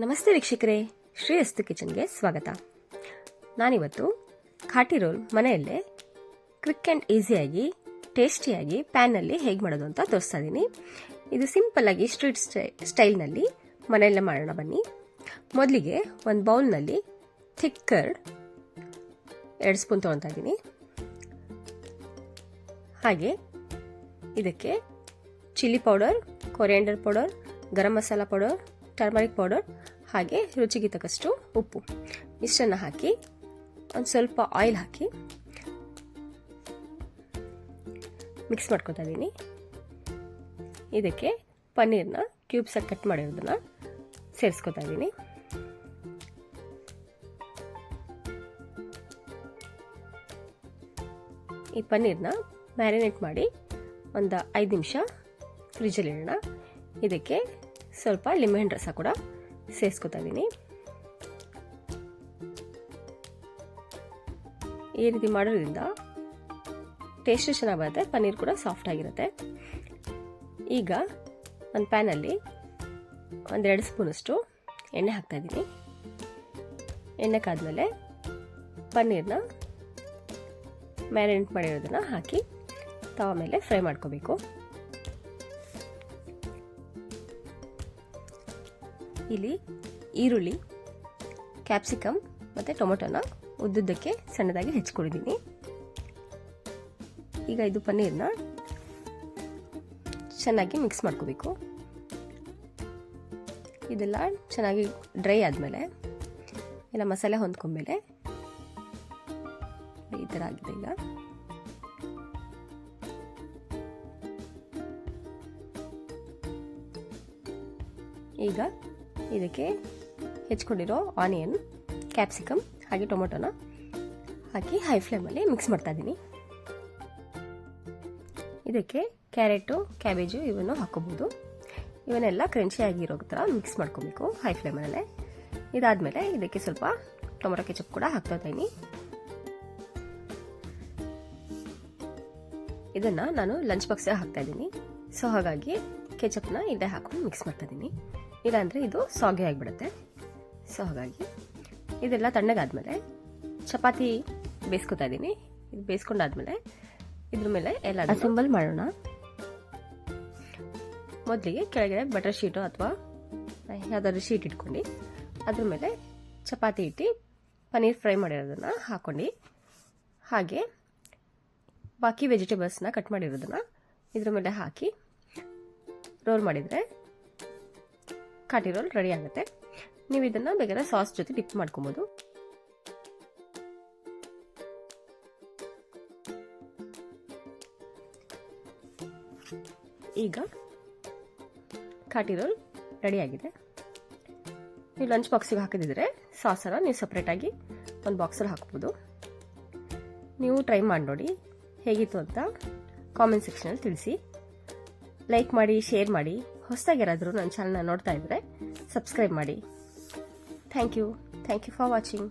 ನಮಸ್ತೆ ವೀಕ್ಷಕರೇ, ಶ್ರೀಯಸ್ತು ಕಿಚನ್ಗೆ ಸ್ವಾಗತ. ನಾನಿವತ್ತು ಖಾಟಿ ರೋಲ್ ಮನೆಯಲ್ಲೇ ಕ್ವಿಕ್ ಆ್ಯಂಡ್ ಈಸಿಯಾಗಿ ಟೇಸ್ಟಿಯಾಗಿ ಪ್ಯಾನ್ನಲ್ಲಿ ಹೇಗೆ ಮಾಡೋದು ಅಂತ ತೋರಿಸ್ತಾ ಇದ್ದೀನಿ. ಇದು ಸಿಂಪಲ್ಲಾಗಿ ಸ್ಟ್ರೀಟ್ ಸ್ಟೈಲ್ನಲ್ಲಿ ಮನೆಯಲ್ಲೇ ಮಾಡೋಣ ಬನ್ನಿ. ಮೊದಲಿಗೆ ಒಂದು ಬೌಲ್ನಲ್ಲಿ ಥಿಕ್ ಕರ್ಡ್ 2 ಸ್ಪೂನ್ ತೊಗೊಳ್ತಾ ಇದ್ದೀನಿ. ಹಾಗೆ ಇದಕ್ಕೆ chilli powder, coriander powder, garam masala powder, turmeric powder ಹಾಗೆ ರುಚಿಗೆ ತಕ್ಕಷ್ಟು ಉಪ್ಪು ಇಷ್ಟನ್ನು ಹಾಕಿ ಒಂದು ಸ್ವಲ್ಪ ಆಯಿಲ್ ಹಾಕಿ ಮಿಕ್ಸ್ ಮಾಡ್ಕೊತಾ ಇದ್ದೀನಿ. ಇದಕ್ಕೆ ಪನ್ನೀರ್ನ ಕ್ಯೂಬ್ಸಾಗಿ ಕಟ್ ಮಾಡಿರೋದನ್ನ ಸೇರಿಸ್ಕೊತಾ ಇದ್ದೀನಿ. ಈ ಪನ್ನೀರ್ನ ಮ್ಯಾರಿನೇಟ್ ಮಾಡಿ ಒಂದು 5 ನಿಮಿಷ ಫ್ರಿಜ್ಜಲ್ಲಿ ಇಡೋಣ. ಇದಕ್ಕೆ ಸ್ವಲ್ಪ ಲಿಂಬೆಹಣ್ಣು ರಸ ಕೂಡ ಸೇರಿಸ್ಕೊತಾ ಇದ್ದೀನಿ. ಈ ರೀತಿ ಮಾಡೋದ್ರಿಂದ ಟೇಸ್ಟ್ ಚೆನ್ನಾಗಿ ಬರುತ್ತೆ, ಪನ್ನೀರ್ ಕೂಡ ಸಾಫ್ಟ್ ಆಗಿರುತ್ತೆ. ಈಗ ಒಂದು ಪ್ಯಾನಲ್ಲಿ 1-2 ಸ್ಪೂನಷ್ಟು ಎಣ್ಣೆ ಹಾಕ್ತಾ ಇದ್ದೀನಿ. ಎಣ್ಣೆ ಕಾದ್ಮೇಲೆ ಪನ್ನೀರ್ನ ಮ್ಯಾರಿನೇಟ್ ಮಾಡಿರೋದನ್ನ ಹಾಕಿ ತವ ಮೇಲೆ ಫ್ರೈ ಮಾಡ್ಕೋಬೇಕು. ಇಲ್ಲಿ ಈರುಳ್ಳಿ, ಕ್ಯಾಪ್ಸಿಕಮ್ ಮತ್ತು ಟೊಮೊಟೊನ ಉದ್ದುದ್ದಕ್ಕೆ ಸಣ್ಣದಾಗಿ ಹೆಚ್ಚಿಕೊಂಡಿದ್ದೀನಿ. ಈಗ ಇದು ಪನ್ನೀರ್ನ ಚೆನ್ನಾಗಿ ಮಿಕ್ಸ್ ಮಾಡ್ಕೋಬೇಕು. ಇದೆಲ್ಲ ಚೆನ್ನಾಗಿ ಡ್ರೈ ಆದಮೇಲೆ ಎಲ್ಲ ಮಸಾಲೆ ಹೊಂದ್ಕೊಂಡ್ಮೇಲೆ ಈ ಥರ ಆಗಿದೆ. ಈಗ ಇದಕ್ಕೆ ಹೆಚ್ಕೊಂಡಿರೋ ಆನಿಯನ್, ಕ್ಯಾಪ್ಸಿಕಮ್ ಹಾಗೆ ಟೊಮೊಟೊನ ಹಾಕಿ ಹೈ ಫ್ಲೇಮಲ್ಲಿ ಮಿಕ್ಸ್ ಮಾಡ್ತಾ ಇದ್ದೀನಿ. ಇದಕ್ಕೆ ಕ್ಯಾರೆಟು, ಕ್ಯಾಬೇಜು ಇವನ್ನು ಹಾಕೋಬಹುದು. ಇವನ್ನೆಲ್ಲ ಕ್ರಂಚಿ ಆಗಿರೋ ಥರ ಮಿಕ್ಸ್ ಮಾಡ್ಕೋಬೇಕು ಹೈ ಫ್ಲೇಮಲ್ಲೇ. ಇದಾದಮೇಲೆ ಇದಕ್ಕೆ ಸ್ವಲ್ಪ ಟೊಮೊಟೊ ಕೆಚಪ್ ಕೂಡ ಹಾಕ್ತಾ ಇದ್ದೀನಿ. ಇದನ್ನು ನಾನು ಲಂಚ್ ಬಾಕ್ಸ್ಗೆ ಹಾಕ್ತಾ ಇದ್ದೀನಿ. ಸೊ ಹಾಗಾಗಿ ಕೆಚಪ್ನ ಇಲ್ಲೇ ಹಾಕೊಂಡು ಮಿಕ್ಸ್ ಮಾಡ್ತಾ ಇದ್ದೀನಿ. ಇಲ್ಲಾಂದರೆ ಇದು ಸಾಗೆ ಆಗಿಬಿಡುತ್ತೆ. ಸೊ ಹಾಗಾಗಿ ಇದೆಲ್ಲ ತಣ್ಣಗಾದ್ಮೇಲೆ ಚಪಾತಿ ಬೇಯಿಸ್ಕೊತಾ ಇದ್ದೀನಿ. ಇದು ಬೇಯಿಸ್ಕೊಂಡಾದ್ಮೇಲೆ ಇದ್ರ ಮೇಲೆ ಎಲ್ಲ ಅಸೆಂಬಲ್ ಮಾಡೋಣ. ಮೊದಲಿಗೆ ಕೆಳಗಡೆ ಬಟರ್ ಶೀಟು ಅಥವಾ ಯಾವುದಾದ್ರೂ ಶೀಟ್ ಇಟ್ಕೊಂಡು ಅದ್ರ ಮೇಲೆ ಚಪಾತಿ ಇಟ್ಟು ಪನ್ನೀರ್ ಫ್ರೈ ಮಾಡಿರೋದನ್ನು ಹಾಕ್ಕೊಂಡು ಹಾಗೆ ಬಾಕಿ ವೆಜಿಟೇಬಲ್ಸ್ನ ಕಟ್ ಮಾಡಿರೋದನ್ನು ಇದ್ರ ಮೇಲೆ ಹಾಕಿ ರೋಲ್ ಮಾಡಿದರೆ ಖಾಟಿ ರೋಲ್ ರೆಡಿ ಆಗುತ್ತೆ. ನೀವು ಇದನ್ನು ಬೇಕಾದ್ರೆ ಸಾಸ್ ಜೊತೆ ಡಿಪ್ ಮಾಡ್ಕೊಬೋದು. ಈಗ ಖಾಟಿ ರೋಲ್ ರೆಡಿ ಆಗಿದೆ. ನೀವು ಲಂಚ್ ಬಾಕ್ಸಿಗೆ ಹಾಕಿದ್ರೆ ಸಾಸನ್ನು ನೀವು ಸಪ್ರೇಟಾಗಿ ಒಂದು ಬಾಕ್ಸಲ್ಲಿ ಹಾಕ್ಬೋದು. ನೀವು ಟ್ರೈ ಮಾಡಿ ನೋಡಿ ಹೇಗಿತ್ತು ಅಂತ ಕಾಮೆಂಟ್ ಸೆಕ್ಷನಲ್ಲಿ ತಿಳಿಸಿ. ಲೈಕ್ ಮಾಡಿ, ಶೇರ್ ಮಾಡಿ. ಹೊಸದಾಗಿ ಯಾರಾದರೂ ನನ್ನ ಚಾನಲ್ನ ನೋಡ್ತಾ ಇದ್ದರೆ ಸಬ್ಸ್ಕ್ರೈಬ್ ಮಾಡಿ. Thank you for watching.